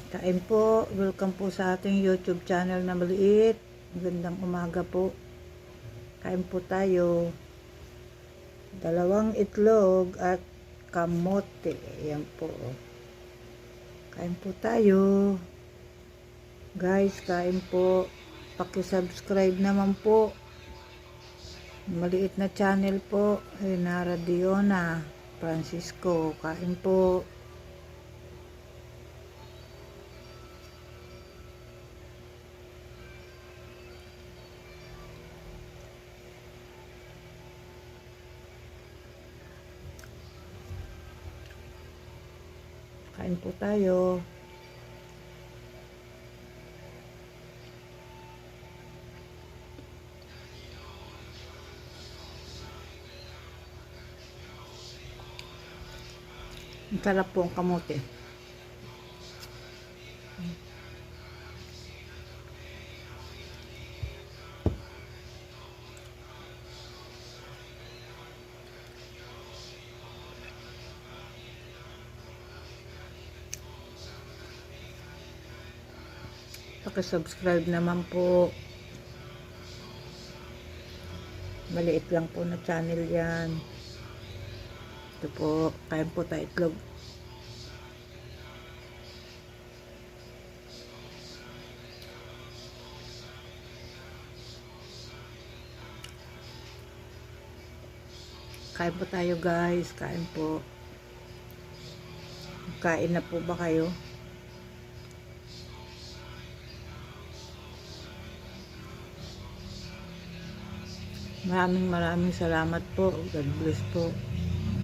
Kain po, welcome po sa ating YouTube channel na maliit. Magandang umaga po. Kain po tayo. 2 itlog at kamote. Ayan po. Kain po tayo. Guys, kain po. Paki-subscribe naman po. Maliit na channel po. Renara Diona Francisco. Kain po. Kain po tayo. Ang sarap po ang kamote. Paki-subscribe naman po. Maliit lang po na channel yan. Ito po, kain po tayo itlog. Kain po tayo guys, kain po. Kain na po ba kayo? Maraming salamat po. God bless po.